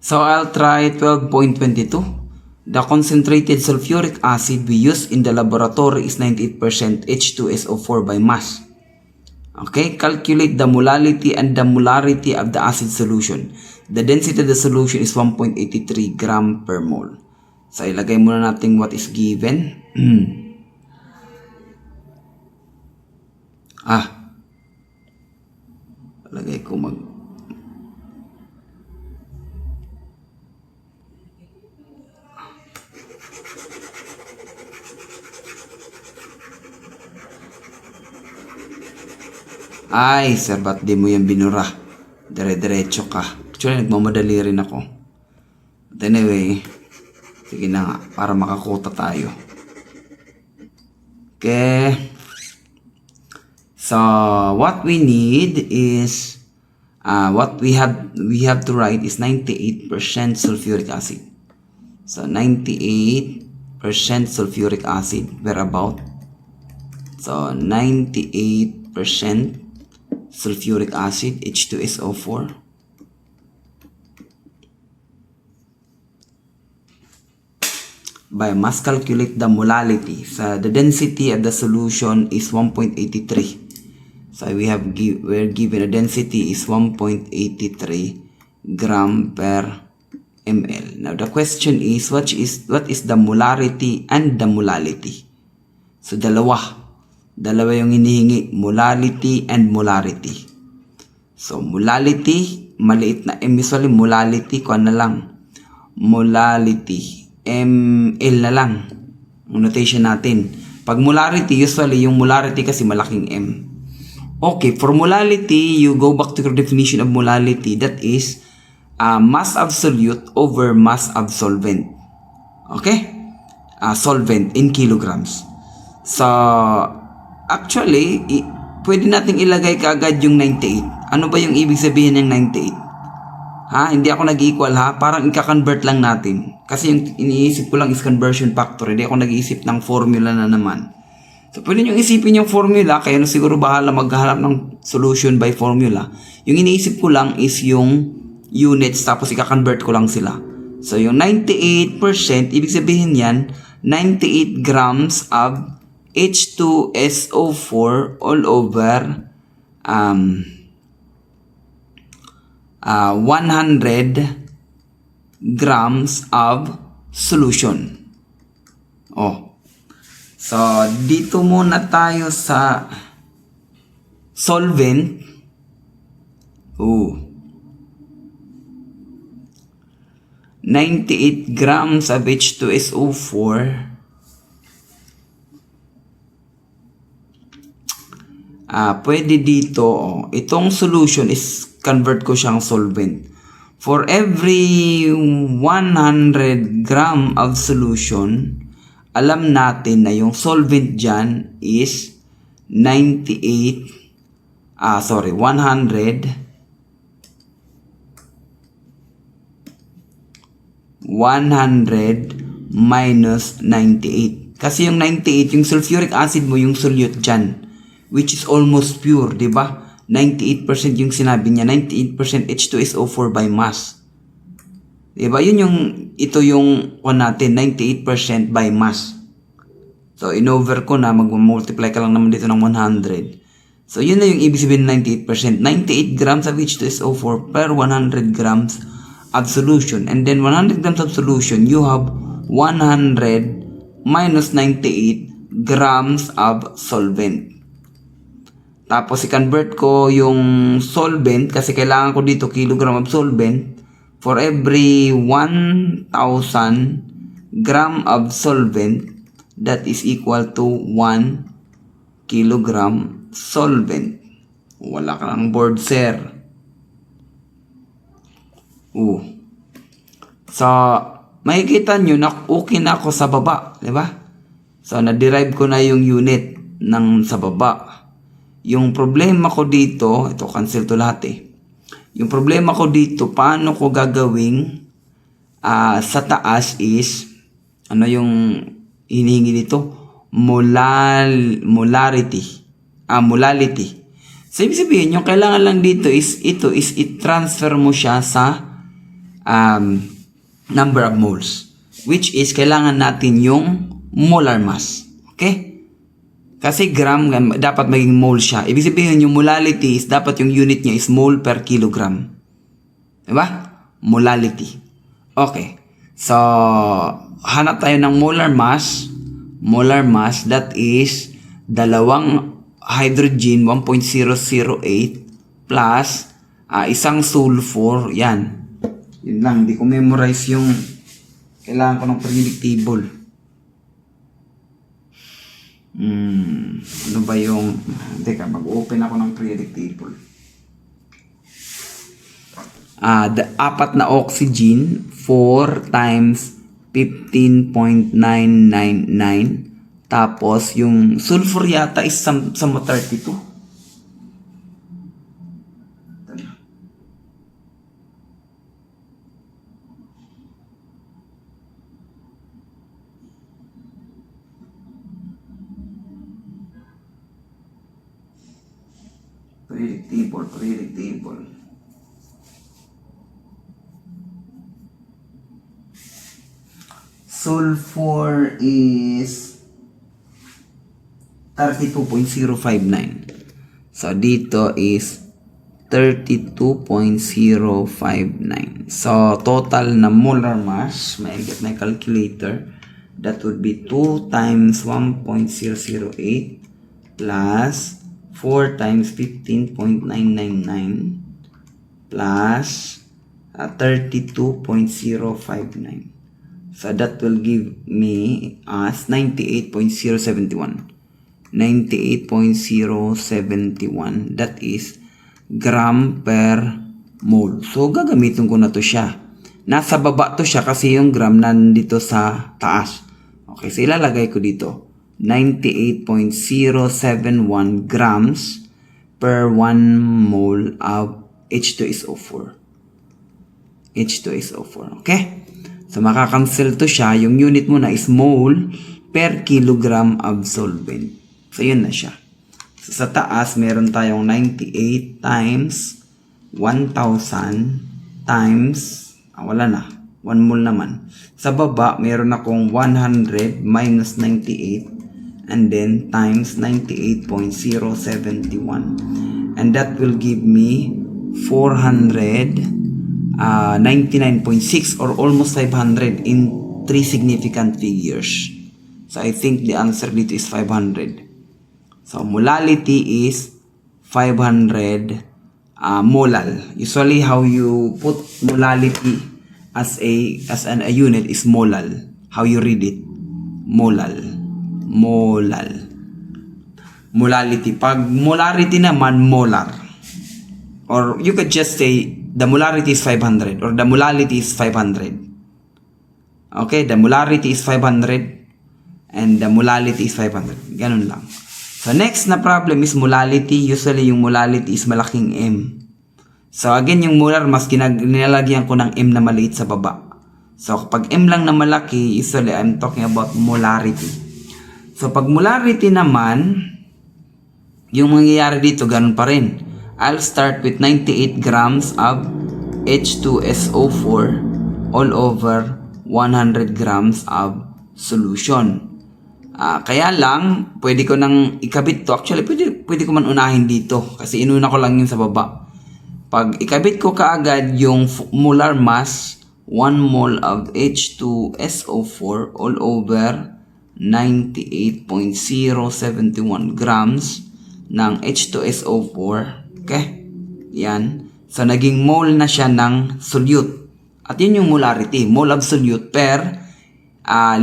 So I'll try 12.22. The concentrated sulfuric acid we use in the laboratory is 98% H2SO4 by mass. Okay, calculate the molality and the molarity of the acid solution. The density of the solution is 1.83 gram per mole. So ilagay muna natin what is given. Ilagay ko Ay, sir, ba't di mo yan binura? Dire-diretso ka. Actually, nagmamadali rin ako. But anyway, sige na nga, para makakuta tayo. Okay. So, what we need is, what we have to write is 98% sulfuric acid. So, 98% sulfuric acid, whereabout. So, 98% sulfuric acid, H2SO4. By mass, calculate the molality. So the density of the solution is 1.83. So we're given a density is 1.83 gram per ml. Now the question is what is the molarity and the molality? So dalawa yung hinihingi, molality and molarity. So molality, maliit na m, usually molality ko na lang. Molality, ml na lang ang notation natin. Pag molarity, usually yung molarity kasi malaking m. Okay, for molality, you go back to your definition of molality. That is mass of solute over mass of solvent. Okay? Solvent in kilograms. So actually, pwede nating ilagay kaagad yung 98. Ano ba yung ibig sabihin ng 98? Hindi ako nag-equal parang i-convert lang natin. Kasi yung iniisip ko lang is conversion factor. Hindi ako nag-iisip ng formula na naman. So pwede nyo isipin yung formula, kaya na siguro bahala maghanap ng solution by formula. Yung iniisip ko lang is yung units, tapos i-convert ko lang sila. So yung 98%, ibig sabihin yan, 98 grams of H2SO4 all over 100 grams of solution. So dito muna tayo sa solvent. 98 grams of H2SO4. Pwede dito, itong solution is convert ko siyang solvent. For every 100 gram of solution, alam natin na yung solvent dyan is 100 minus 98. Kasi yung 98, yung sulfuric acid mo, yung solute dyan, which is almost pure, di ba? 98% yung sinabi niya, 98% H2SO4 by mass. Di ba? Ito yung natin, 98% by mass. So, in-over ko na, mag-multiply ka lang naman dito ng 100. So, yun na yung ibig sabihin ng 98%. 98 grams of H2SO4 per 100 grams of solution. And then, 100 grams of solution, you have 100 minus 98 grams of solvent. Tapos i-convert ko yung solvent kasi kailangan ko dito kilogram of solvent. For every 1,000 gram of solvent, that is equal to 1 kilogram solvent. Wala ka ng board, sir. So, makikita nyo na okay na ako sa baba, di ba? So, na-derive ko na yung unit ng sa baba. Yung problema ko dito, ito cancel to lahat Yung problema ko dito, paano ko gagawing sa taas is, ano yung hinihingi dito? Molarity. Molality. So, ibig sabihin, yung kailangan lang dito is, ito is i-transfer mo siya sa number of moles. Which is, kailangan natin yung molar mass. Okay? Kasi gram, dapat maging mole siya. Ibig sabihin, yung molality is, dapat yung unit niya is mole per kilogram. Diba? Molality. Okay. So, hanap tayo ng molar mass. Molar mass, that is, dalawang hydrogen, 1.008, plus, isang sulfur, yan. Yun lang, hindi ko memorize yung, kailangan ko ng periodic table. Ano ba yung, teka, mag-open ako ng periodic table. The apat na oxygen, 4 times 15.999. Tapos, yung sulfur yata is some 32. Periodic table. Sulfur is 32.059. So, dito is 32.059. So, total na molar mass, may get my calculator, that would be 2 times 1.008 plus 4 times 15.999 plus 32.059. So that will give me as 98.071. 98.071. That is gram per mole. So gagamitin ko na to siya. Nasa baba to siya kasi yung gram nandito sa taas. Okay, so ilalagay ko dito. 98.071 grams per 1 mole of H2SO4. H2SO4. Okay? So, makakancel to siya. Yung unit mo na is mole per kilogram of solvent. So, yun na siya. So, sa taas, meron tayong 98 times 1,000 times, wala na, 1 mole naman. Sa baba, meron akong 100 minus 98 and then times 98.071. And that will give me 499.6 or almost 500 in 3 significant figures. So I think the answer dito is 500. So molality is 500 molal. Usually how you put molality as a unit is molal. How you read it? Molal. Molality. Pag molarity naman, molar. Or you could just say the molarity is 500 or the molality is 500. Okay, the molarity is 500 and the molality is 500. Ganun lang. So next na problem is molality. Usually yung molality is malaking M. So again, yung molar mas nilalagyan ko ng M na maliit sa baba. So kapag M lang na malaki, usually I'm talking about molarity. So pag molarity naman, yung mangyayari dito ganun pa rin. I'll start with 98 grams of H2SO4 all over 100 grams of solution. Kaya lang, pwede ko nang ikabit to. Actually, pwede ko man unahin dito kasi inuna ko lang yun sa baba. Pag ikabit ko kaagad yung molar mass, 1 mole of H2SO4 all over 98.071 grams ng H2SO4. Okay? Yan. So, naging mole na siya ng solute. At yun yung molarity. Mole of solute per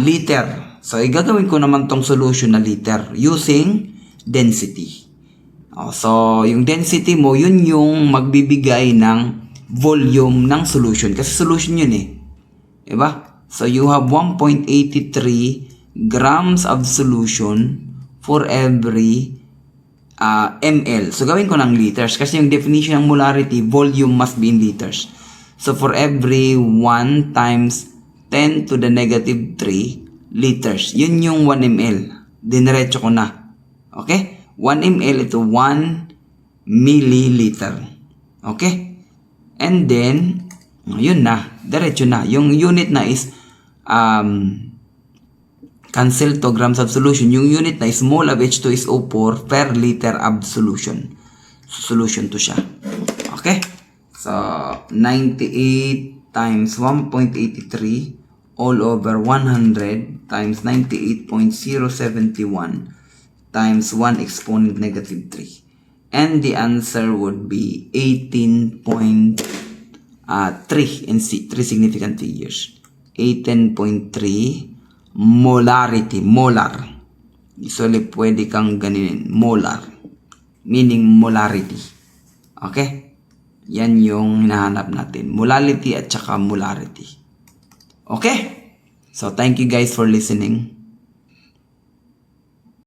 liter. So, igagawin ko naman tong solution na liter using density. So, yung density mo, yun yung magbibigay ng volume ng solution. Kasi solution yun eh. Diba? So, you have 1.83 grams of solution for every ml. So, gawin ko ng liters. Kasi yung definition ng molarity, volume must be in liters. So, for every 1 times 10 to the negative 3 liters. Yun yung 1 ml. Dinerecho ko na. Okay? 1 ml ito 1 milliliter. Okay? And then, yun na. diretso na. Yung unit na is cancel to grams of solution. Yung unit na is mole of H2SO4 per liter of solution. So, solution to siya. Okay? So, 98 times 1.83 all over 100 times 98.071 times 1 exponent negative 3. And the answer would be 18.3 in 3 significant figures. 18.3 molarity, molar. Usually, pwede kang ganinin, molar. Meaning molarity. Okay? Yan yung hinahanap natin. Molality at saka molarity. Okay? So, thank you guys for listening.